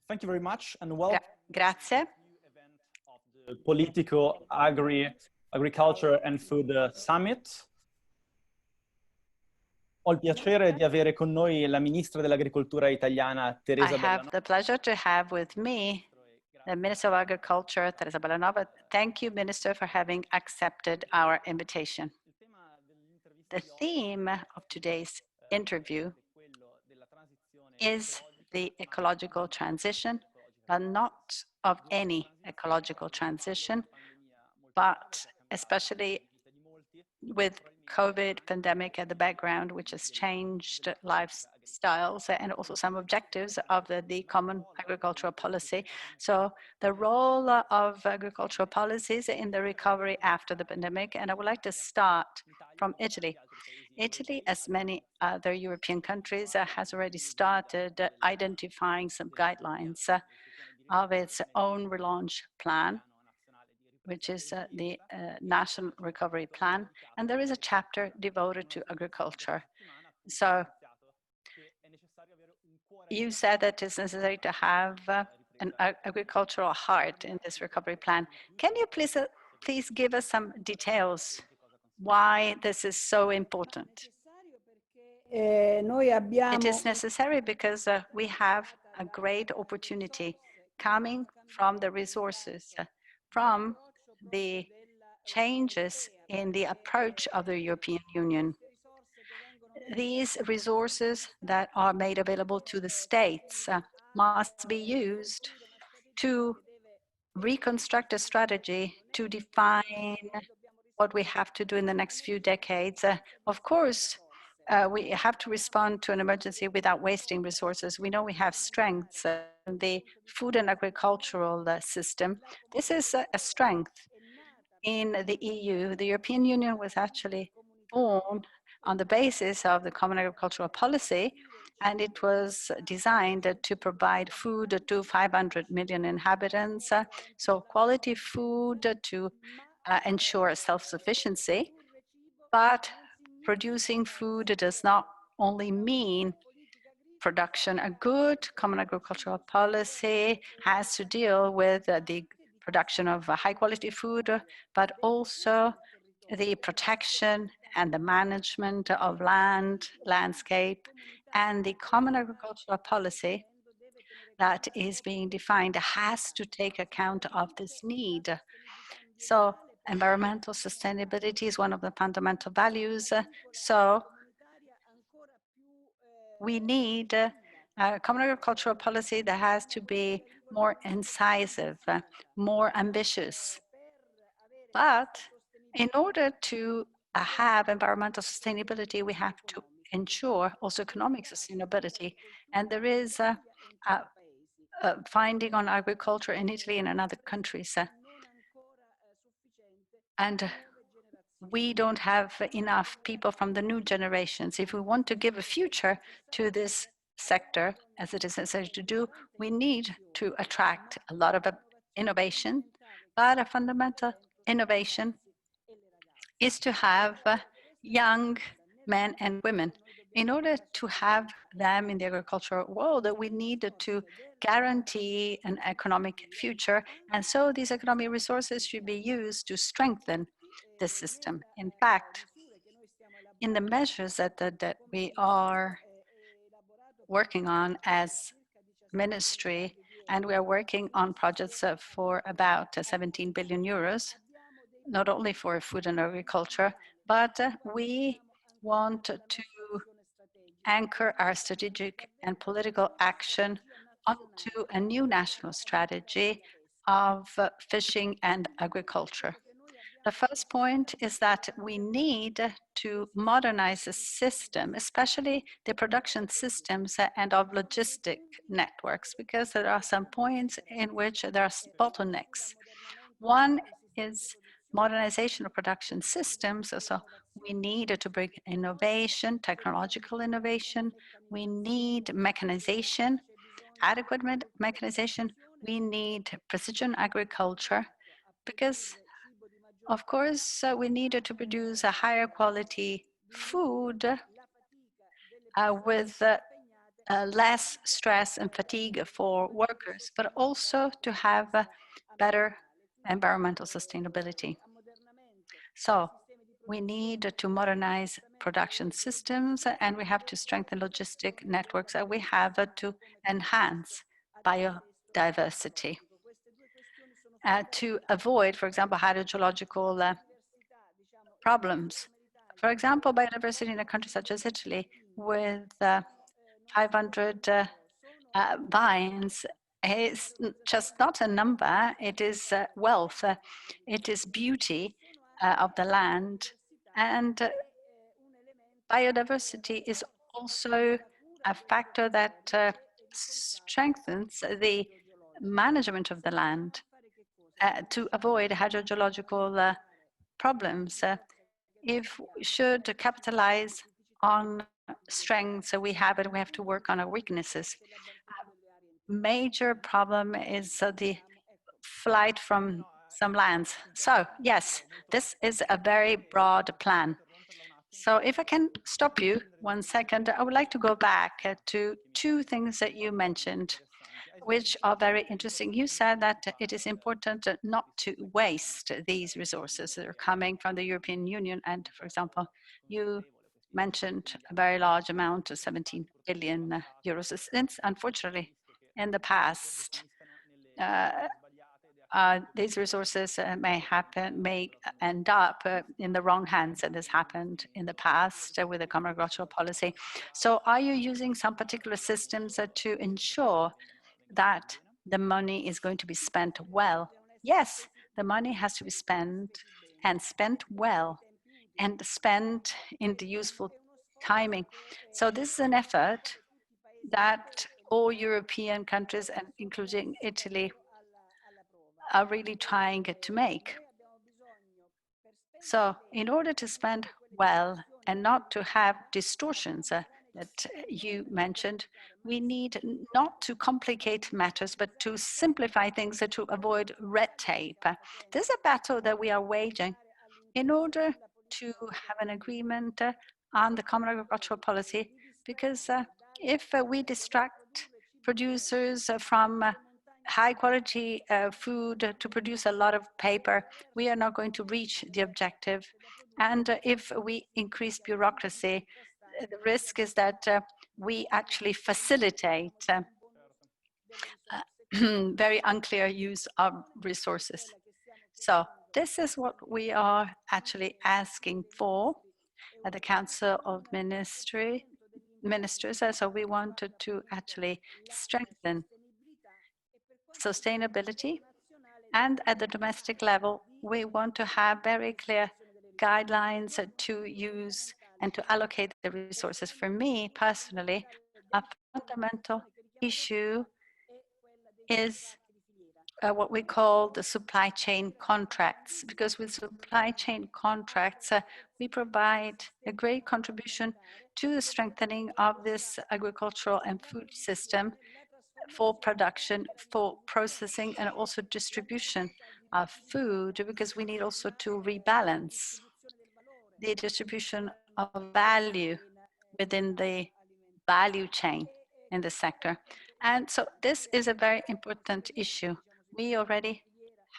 Thank you very much and welcome Grazie. to the event of the Politico Agriculture and Food Summit. Ho il piacere di avere con noi la Ministra dell'Agricoltura italiana, Teresa I have Bellanova. the pleasure to have with me the Minister of Agriculture, Teresa Bellanova. Thank you, Minister, for having accepted our invitation. The theme of today's interview is the ecological transition, but not of any ecological transition, but especially with COVID pandemic at the background, which has changed lifestyles and also some objectives of the common agricultural policy. So the role of agricultural policies in the recovery after the pandemic, and I would like to start from Italy. Italy, as many other European countries, has already started identifying some guidelines of its own relaunch plan, which is the National Recovery Plan, and there is a chapter devoted to agriculture. So you said that it's necessary to have an agricultural heart in this recovery plan. Can you please give us some details why this is so important? It is necessary because we have a great opportunity coming from the resources, from the changes in the approach of the European Union. These resources that are made available to the states must be used to reconstruct a strategy to define what we have to do in the next few decades. Of course, we have to respond to an emergency without wasting resources. We know we have strengths in the food and agricultural system. This is a strength in the EU. The European Union was actually born on the basis of the Common Agricultural Policy, and it was designed to provide food to 500 million inhabitants, so quality food to ensure self-sufficiency. But producing food does not only mean production. A good common agricultural policy has to deal with the production of high quality food, but also the protection and the management of land, landscape, and the common agricultural policy that is being defined has to take account of this need. So environmental sustainability is one of the fundamental values. So we need a common agricultural policy that has to be more incisive, more ambitious. But in order to have environmental sustainability, we have to ensure also economic sustainability. And there is a finding on agriculture in Italy and in other countries. And we don't have enough people from the new generations. If we want to give a future to this sector, as it is necessary to do, we need to attract a lot of innovation, but a fundamental innovation is to have young men and women. In order to have them in the agricultural world, we need to guarantee an economic future. And so these economic resources should be used to strengthen the system. In fact, in the measures that we are working on as ministry, and we are working on projects for about 17 billion euros, not only for food and agriculture, but we want to anchor our strategic and political action onto a new national strategy of fishing and agriculture. The first point is that we need to modernize the system, especially the production systems and of logistic networks, because there are some points in which there are bottlenecks. One is modernization of production systems. So we need to bring innovation, technological innovation. We need mechanization, adequate mechanization. We need precision agriculture because, of course, we need to produce a higher quality food with less stress and fatigue for workers, but also to have better environmental sustainability. So we need to modernize production systems, and we have to strengthen logistic networks, and we have to enhance biodiversity to avoid, for example, hydrogeological problems. For example, biodiversity in a country such as Italy, with 500 vines, is just not a number, it is wealth, it is beauty of the land. And biodiversity is also a factor that strengthens the management of the land to avoid hydrogeological problems. If we should capitalize on strengths we have, and we have to work on our weaknesses. Major problem is the flight from some lands. So yes, this is a very broad plan. So if I can stop you 1 second, I would like to go back to two things that you mentioned, which are very interesting. You said that it is important not to waste these resources that are coming from the European Union. And for example, you mentioned a very large amount of 17 billion euros. Since, unfortunately, in the past, these resources may end up in the wrong hands, and this happened in the past with the common agricultural policy. So are you using some particular systems to ensure that the money is going to be spent well? Yes, the money has to be spent, and spent well, and spent in the useful timing. So this is an effort that all European countries, and including Italy, are really trying to make. So in order to spend well and not to have distortions that you mentioned, we need not to complicate matters, but to simplify things to avoid red tape. This is a battle that we are waging in order to have an agreement on the common agricultural policy, because if we distract producers from high quality food to produce a lot of paper, we are not going to reach the objective. And if we increase bureaucracy, the risk is that we actually facilitate very unclear use of resources. So this is what we are actually asking for at the Council of Ministers. So we wanted to actually strengthen sustainability, and at the domestic level, we want to have very clear guidelines to use and to allocate the resources. For me personally, a fundamental issue is what we call the supply chain contracts, because with supply chain contracts, we provide a great contribution to the strengthening of this agricultural and food system for production, for processing, and also distribution of food, because we need also to rebalance the distribution of value within the value chain in the sector. And so this is a very important issue. We already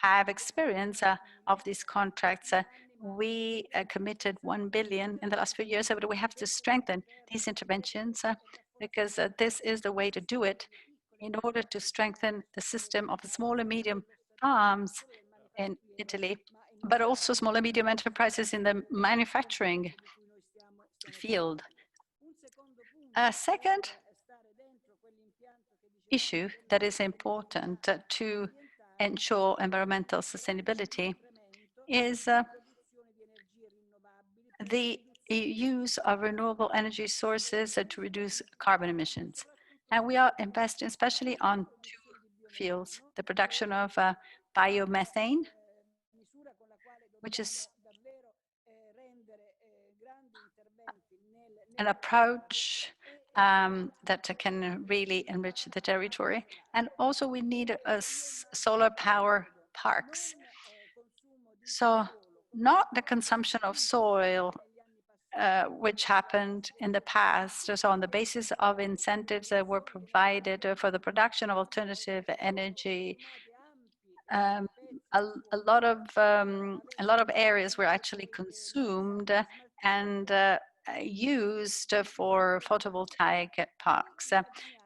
have experience of these contracts. We committed 1 billion in the last few years, but we have to strengthen these interventions because this is the way to do it in order to strengthen the system of small and medium farms in Italy, but also small and medium enterprises in the manufacturing field. A second issue that is important to ensure environmental sustainability is the use of renewable energy sources to reduce carbon emissions. And we are investing especially on two fields: the production of biomethane, which is an approach that can really enrich the territory. And also we need solar power parks. So not the consumption of soil which happened in the past. So on the basis of incentives that were provided for the production of alternative energy, um, a lot of areas were actually consumed and used for photovoltaic parks,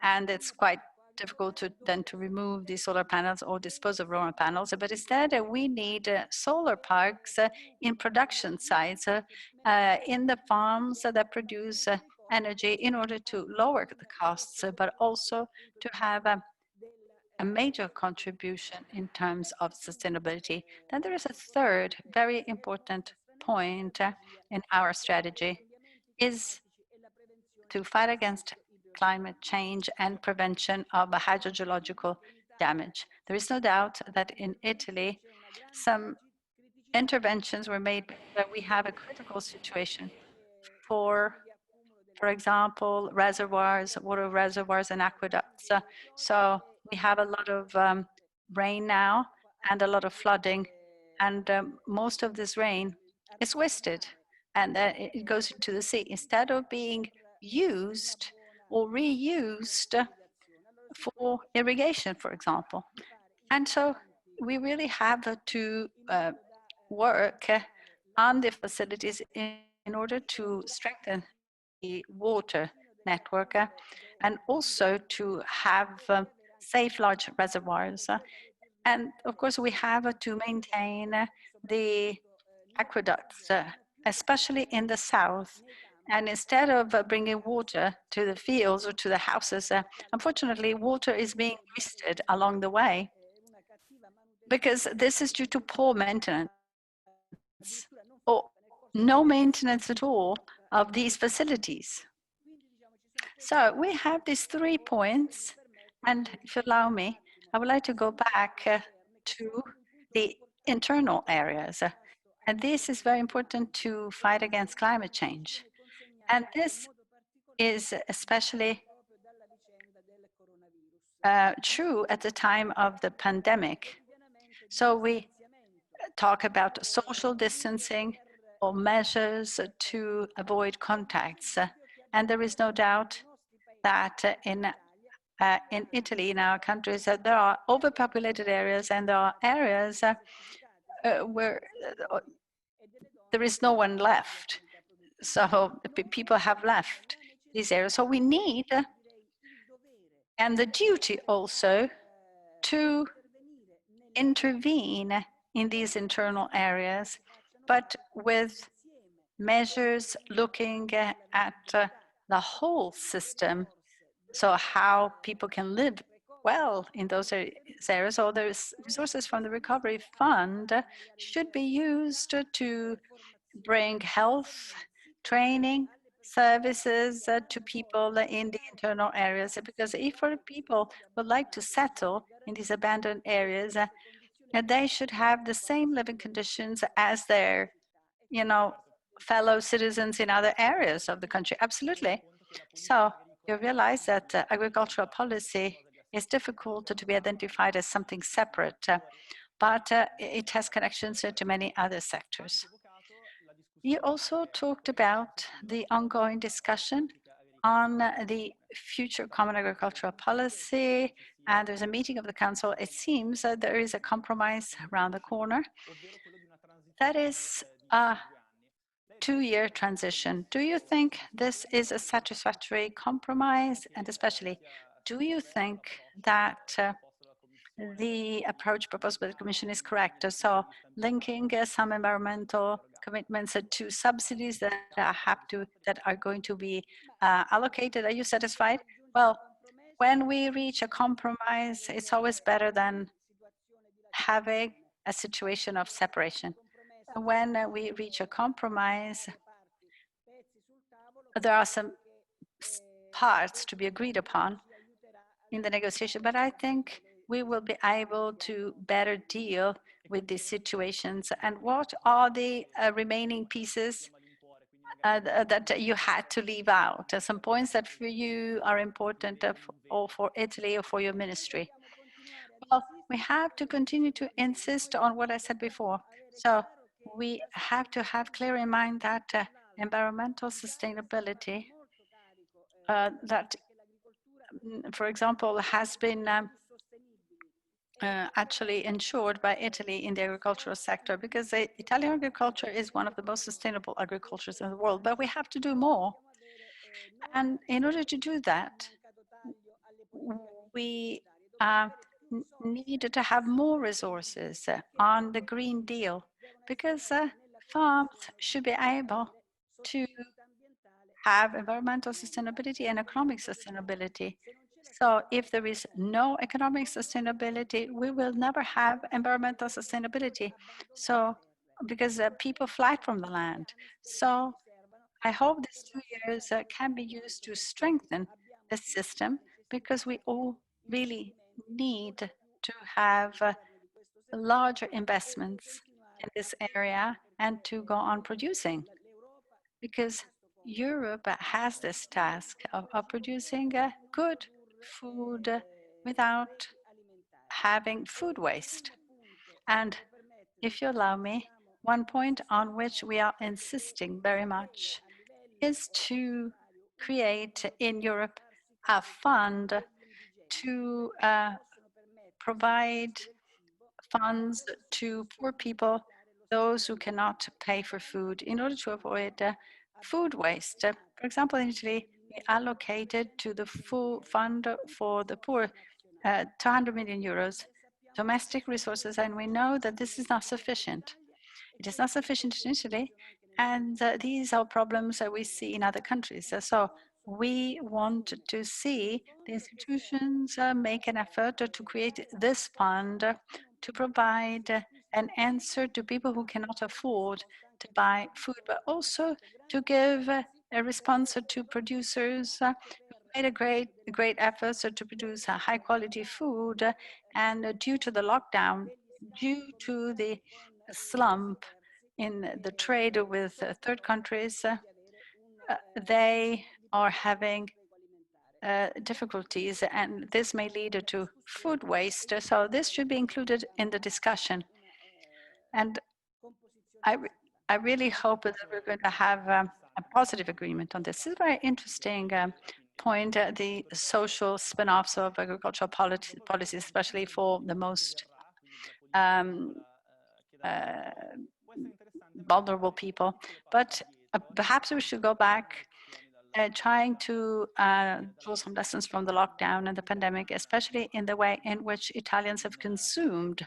and it's quite difficult to then to remove the solar panels or dispose of solar panels. But instead, we need solar parks in production sites, in the farms that produce energy in order to lower the costs, but also to have a major contribution in terms of sustainability. Then there is a third very important point in our strategy is to fight against climate change and prevention of hydrogeological damage. There is no doubt that in Italy, some interventions were made that we have a critical situation for example, reservoirs, water reservoirs and aqueducts. So we have a lot of rain now and a lot of flooding, and most of this rain is wasted and it goes into the sea instead of being used or reused for irrigation, for example. And so we really have to work on the facilities in order to strengthen the water network and also to have safe large reservoirs. And of course, we have to maintain the aqueducts, especially in the south. And instead of bringing water to the fields or to the houses, unfortunately, water is being wasted along the way because this is due to poor maintenance or no maintenance at all of these facilities. So we have these 3 points, and if you allow me, I would like to go back to the internal areas. And this is very important to fight against climate change. And this is especially true at the time of the pandemic. So we talk about social distancing or measures to avoid contacts. And there is no doubt that in Italy, in our countries, there are overpopulated areas and there are areas where there is no one left. So people have left these areas. So we need, and the duty also, to intervene in these internal areas, but with measures looking at the whole system. So how people can live well in those areas. So the resources from the Recovery Fund should be used to bring health, training, services to people in the internal areas. Because if our people would like to settle in these abandoned areas, they should have the same living conditions as their, fellow citizens in other areas of the country. Absolutely. So you realize that agricultural policy is difficult to be identified as something separate, but it has connections to many other sectors. You also talked about the ongoing discussion on the future common agricultural policy, and there's a meeting of the council. It seems that there is a compromise around the corner. That is a 2-year transition. Do you think this is a satisfactory compromise? And especially, do you think that the approach proposed by the Commission is correct? So linking some environmental commitments to subsidies that are going to be allocated. Are you satisfied? Well, when we reach a compromise, it's always better than having a situation of separation. When we reach a compromise, there are some parts to be agreed upon in the negotiation, but I think we will be able to better deal with these situations. And what are the remaining pieces that you had to leave out? Some points that for you are important or for Italy or for your ministry? Well, we have to continue to insist on what I said before. So we have to have clear in mind that environmental sustainability that, for example, has been actually ensured by Italy in the agricultural sector, because Italian agriculture is one of the most sustainable agricultures in the world, but we have to do more. And in order to do that, we need to have more resources on the Green Deal, because farms should be able to have environmental sustainability and economic sustainability. So if there is no economic sustainability, we will never have environmental sustainability. So because people fly from the land. So I hope these 2 years can be used to strengthen the system, because we all really need to have larger investments in this area and to go on producing, because Europe has this task of producing good food without having food waste. And if you allow me, one point on which we are insisting very much is to create in Europe a fund to provide funds to poor people, those who cannot pay for food, in order to avoid food waste. For example, in Italy, we allocated to the full fund for the poor 200 million euros domestic resources, and we know that this is not sufficient. It is not sufficient in Italy, and these are problems that we see in other countries. So we want to see the institutions make an effort to create this fund to provide an answer to people who cannot afford to buy food, but also to give a response to producers who made a great effort to produce high quality food, and due to the lockdown, due to the slump in the trade with third countries, they are having difficulties, and this may lead to food waste. So this should be included in the discussion. And I, I really hope that we're going to have a positive agreement on this. This is a very interesting point, the social spin-offs of agricultural policies, especially for the most um, vulnerable people. But perhaps we should go back trying to draw some lessons from the lockdown and the pandemic, especially in the way in which Italians have consumed.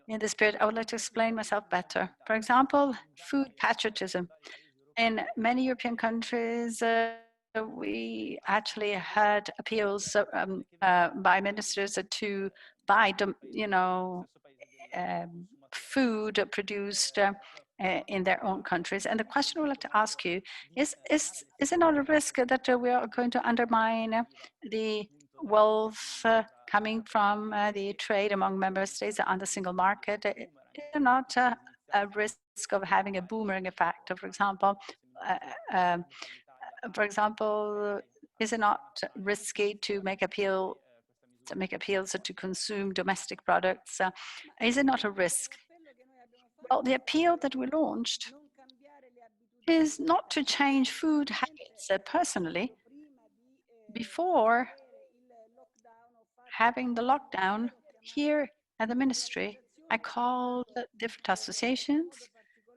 In this period, I would like to explain myself better. For example, food patriotism. In many European countries, we actually had appeals by ministers to buy, food produced in their own countries. And the question I would like to ask you is it not a risk that we are going to undermine the wealth coming from the trade among member states on the single market? Is there not a risk of having a boomerang effect? Uh, um, for example, is it not risky to make appeals to consume domestic products? Is it not a risk? Well, the appeal that we launched is not to change food habits. Personally, before having the lockdown here at the ministry, I called different associations,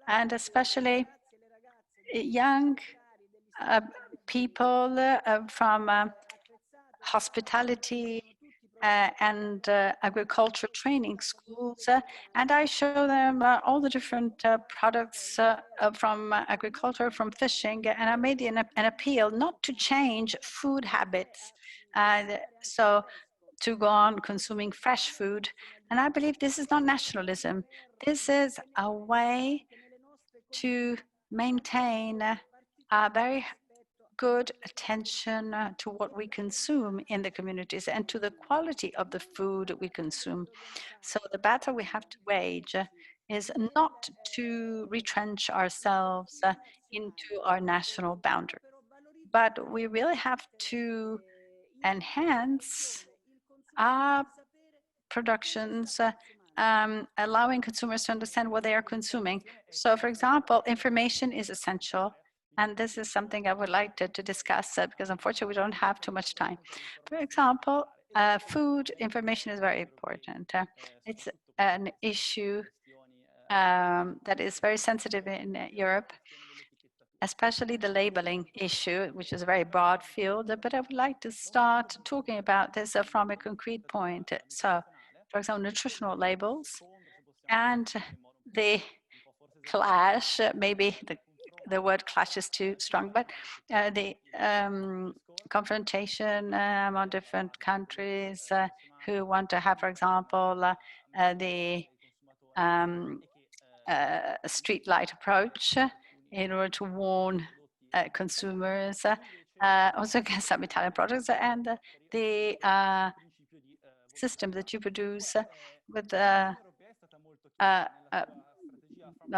and especially young people from hospitality and agriculture training schools, and I show them all the different products from agriculture, from fishing, and I made an appeal not to change food habits, so to go on consuming fresh food. And I believe this is not nationalism. This is a way to maintain a very good attention to what we consume in the communities and to the quality of the food we consume. So the battle we have to wage is not to retrench ourselves into our national boundary, but we really have to enhance our productions allowing consumers to understand what they are consuming. So, for example, information is essential. And this is something I would like to discuss because unfortunately we don't have too much time. For example, food information is very important. It's an issue that is very sensitive in Europe, especially the labeling issue, which is a very broad field, but I would like to start talking about this from a concrete point. So, for example, nutritional labels and the clash, maybe the word clash is too strong, but the confrontation among different countries who want to have, for example, the street light approach in order to warn consumers, also against some Italian products, and the system that you produce with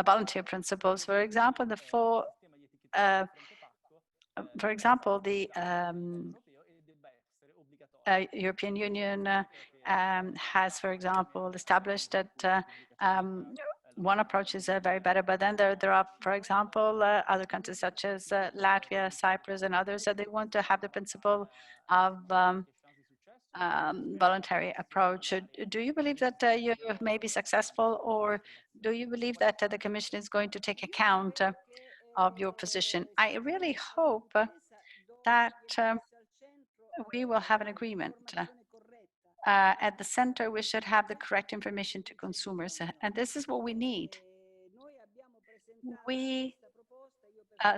volunteer principles. For example, the European Union has, for example, established that one approach is very better, but then there are, for example, other countries such as Latvia, Cyprus, and others that they want to have the principle of voluntary approach. Do you believe that you may be successful, or do you believe that the Commission is going to take account of your position? I really hope that we will have an agreement. At the center, we should have the correct information to consumers, and this is what we need. We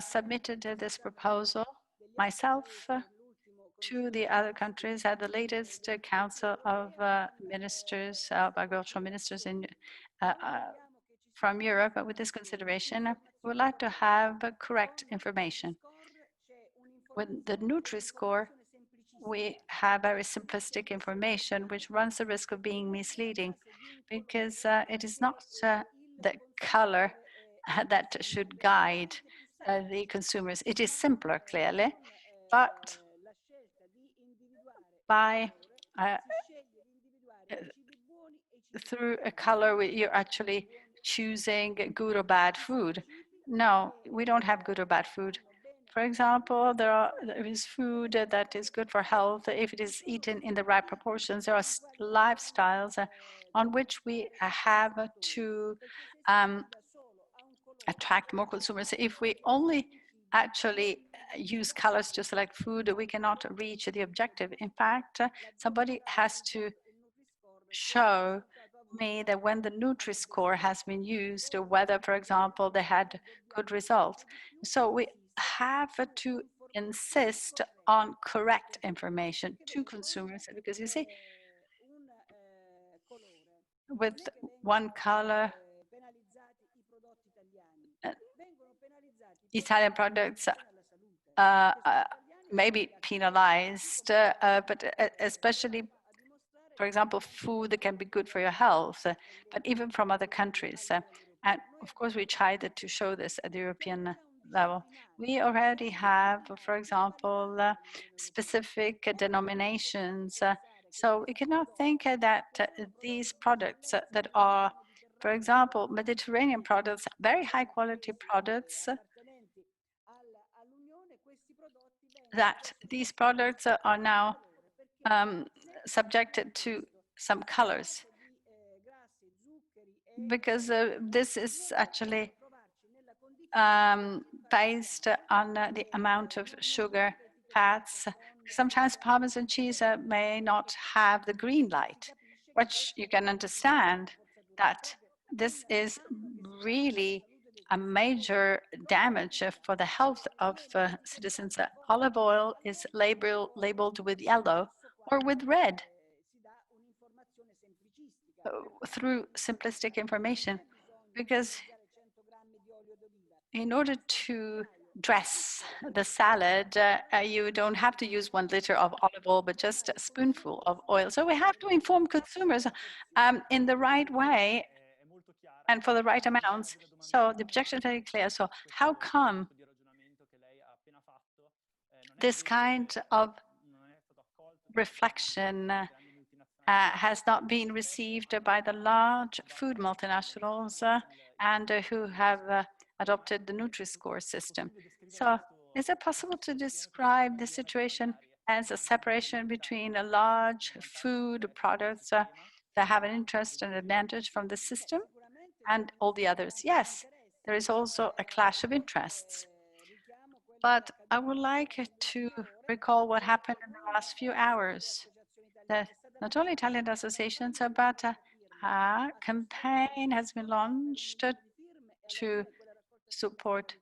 submitted this proposal myself to the other countries at the latest Council of Ministers, of Agricultural Ministers from Europe. With this consideration, we would like to have correct information. With the Nutri-Score, we have very simplistic information, which runs the risk of being misleading, because it is not the color that should guide the consumers. It is simpler, clearly, but by through a color, you're actually choosing good or bad food. No, we don't have good or bad food. For example, there is food that is good for health if it is eaten in the right proportions. There are lifestyles on which we have to attract more consumers. If we only actually use colors to select food, we cannot reach the objective. In fact, somebody has to show me that when the Nutri-Score has been used, whether, for example, they had good results. So we have to insist on correct information to consumers, because you see, with one color, Italian products may be penalized, but especially, for example, food that can be good for your health, but even from other countries. And of course, we tried to show this at the European level. We already have, for example, specific denominations. So we cannot think that these products that are, for example, Mediterranean products, very high quality products, that these products are now subjected to some colors, because this is actually based on the amount of sugar, fats. Sometimes Parmesan cheese may not have the green light, which you can understand that this is really a major damage for the health of citizens. Olive oil is labeled with yellow or with red through simplistic information, because in order to dress the salad, you don't have to use 1 liter of olive oil, but just a spoonful of oil. So we have to inform consumers in the right way and for the right amounts. So the objection is very clear. So how come this kind of reflection has not been received by the large food multinationals and who have adopted the Nutri-Score system. So is it possible to describe the situation as a separation between a large food products that have an interest and advantage from the system and all the others? Yes, there is also a clash of interests. But I would like to recall what happened in the last few hours. That not only Italian associations, but a campaign has been launched to support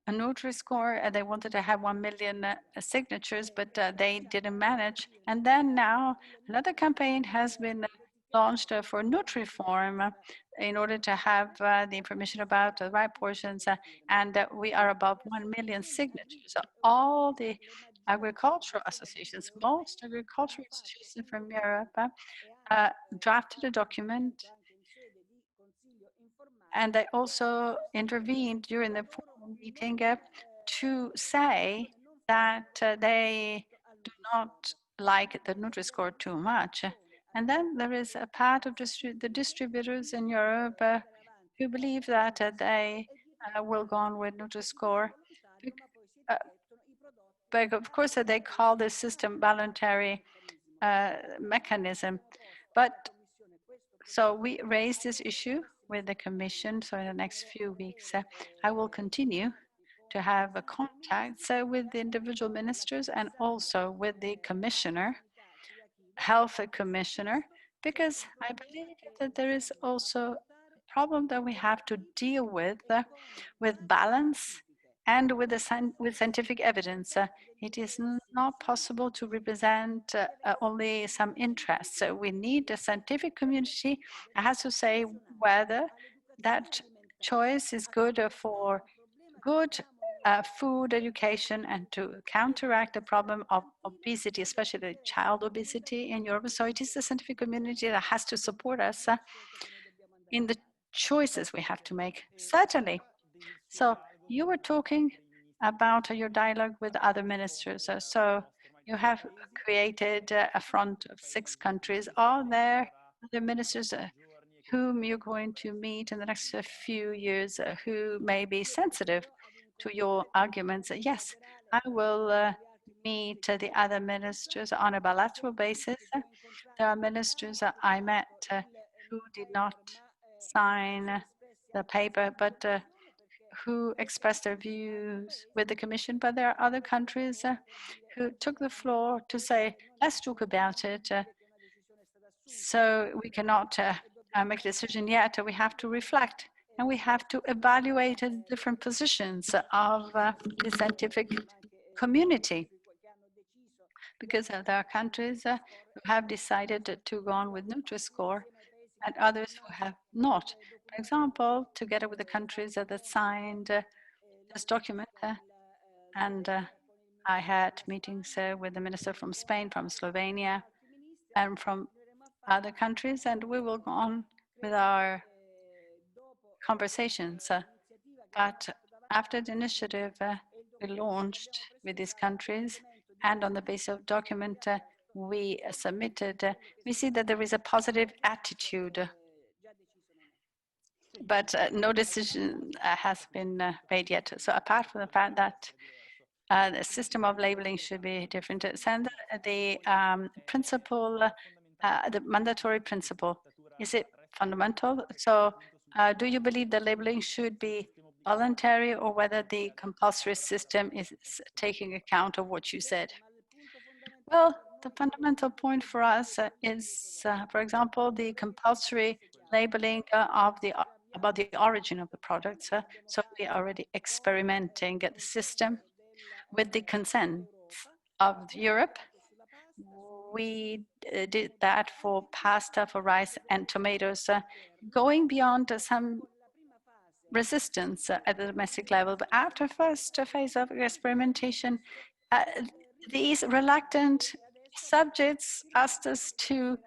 a Nutri-Score, and they wanted to have 1 million signatures, but they didn't manage. And then now another campaign has been launched for Nutriform in order to have the information about the right portions, and we are above 1 million signatures. So all the agricultural associations, most agricultural associations from Europe drafted a document, and they also intervened during the formal meeting to say that they do not like the Nutri-Score too much. And then there is a part of the distributors in Europe who believe that they will go on with Nutri-Score. Uh, but of course, they call this system voluntary mechanism. But so we raised this issue with the Commission. So in the next few weeks, I will continue to have a contact with the individual ministers and also with the commissioner, health commissioner, because I believe that there is also a problem that we have to deal with balance and with scientific evidence. It is not possible to represent only some interests. So we need a scientific community that has to say whether that choice is good for good food education and to counteract the problem of obesity, especially child obesity in Europe. So it is the scientific community that has to support us in the choices we have to make, certainly. So you were talking about your dialogue with other ministers. So you have created a front of 6 countries. Are there other ministers whom you're going to meet in the next few years who may be sensitive to your arguments? Yes, I will meet the other ministers on a bilateral basis. There are ministers I met who did not sign the paper, but who expressed their views with the Commission. But there are other countries who took the floor to say, let's talk about it. So we cannot make a decision yet. We have to reflect and we have to evaluate the different positions of the scientific community, because there are countries who have decided to go on with Nutri-Score and others who have not. For example, together with the countries that signed this document, and I had meetings with the minister from Spain, from Slovenia, and from other countries, and we will go on with our conversations. But after the initiative we launched with these countries, and on the basis of document we submitted, we see that there is a positive attitude, but no decision has been made yet. So apart from the fact that the system of labeling should be different, and the principle, the mandatory principle, is it fundamental? So do you believe that labeling should be voluntary, or whether the compulsory system is taking account of what you said? Well, the fundamental point for us is, for example, the compulsory labeling about the origin of the products. So we are already experimenting the system with the consent of Europe. We did that for pasta, for rice and tomatoes, going beyond some resistance at the domestic level. But after first phase of experimentation, these reluctant subjects asked us to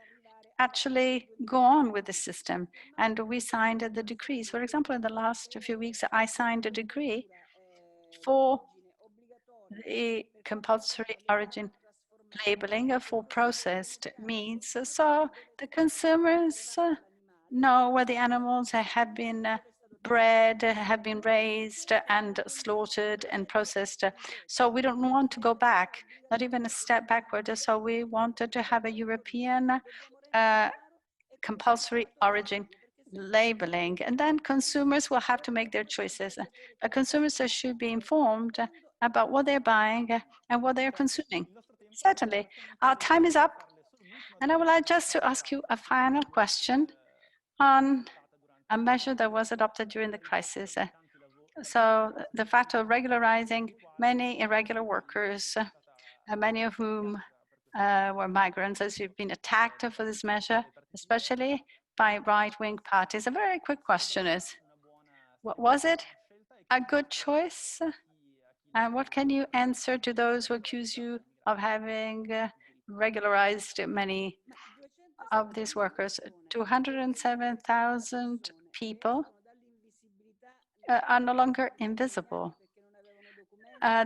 actually go on with the system, and we signed the decrees. For example, in the last few weeks, I signed a decree for the compulsory origin labeling for processed meats, so the consumers know where the animals have been bred, have been raised and slaughtered and processed. So we don't want to go back, not even a step backward. So we wanted to have a European compulsory origin labeling, and then consumers will have to make their choices. But consumers should be informed about what they're buying and what they're consuming. Certainly. Our time is up, and I would like just to ask you a final question on a measure that was adopted during the crisis. So the fact of regularizing many irregular workers, many of whom were migrants, as you've been attacked for this measure, especially by right-wing parties. A very quick question is, was it a good choice? And what can you answer to those who accuse you of having regularized many of these workers? 207,000 people are no longer invisible.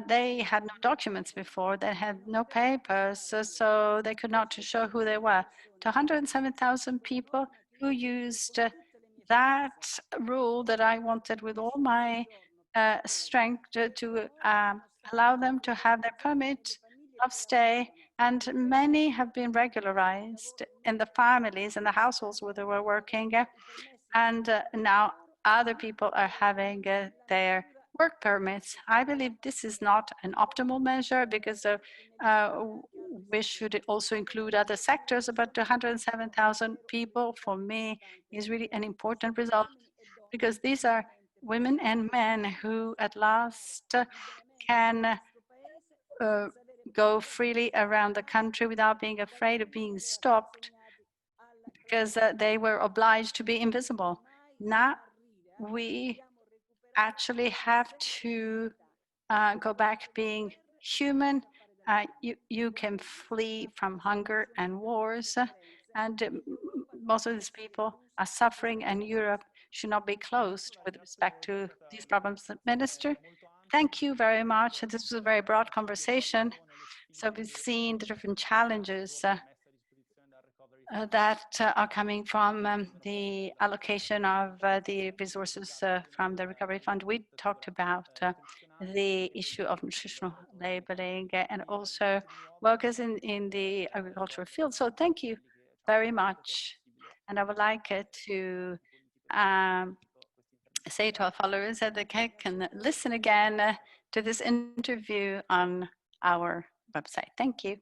They had no documents before, they had no papers, so they could not show who they were. 207,000 people who used that rule that I wanted with all my strength to allow them to have their permit of stay, and many have been regularized in the families and the households where they were working, and now other people are having their work permits. I believe this is not an optimal measure because we should also include other sectors, but 207,000 people for me is really an important result because these are women and men who at last can go freely around the country without being afraid of being stopped because they were obliged to be invisible. Now we actually have to go back being human. You can flee from hunger and wars, and most of these people are suffering, and Europe should not be closed with respect to these problems. Minister, thank you very much. This was a very broad conversation. So we've seen the different challenges that are coming from the allocation of the resources from the Recovery Fund. We talked about the issue of nutritional labeling and also workers in the agricultural field. So thank you very much. And I would like to say to our followers that they can listen again to this interview on our website. Thank you.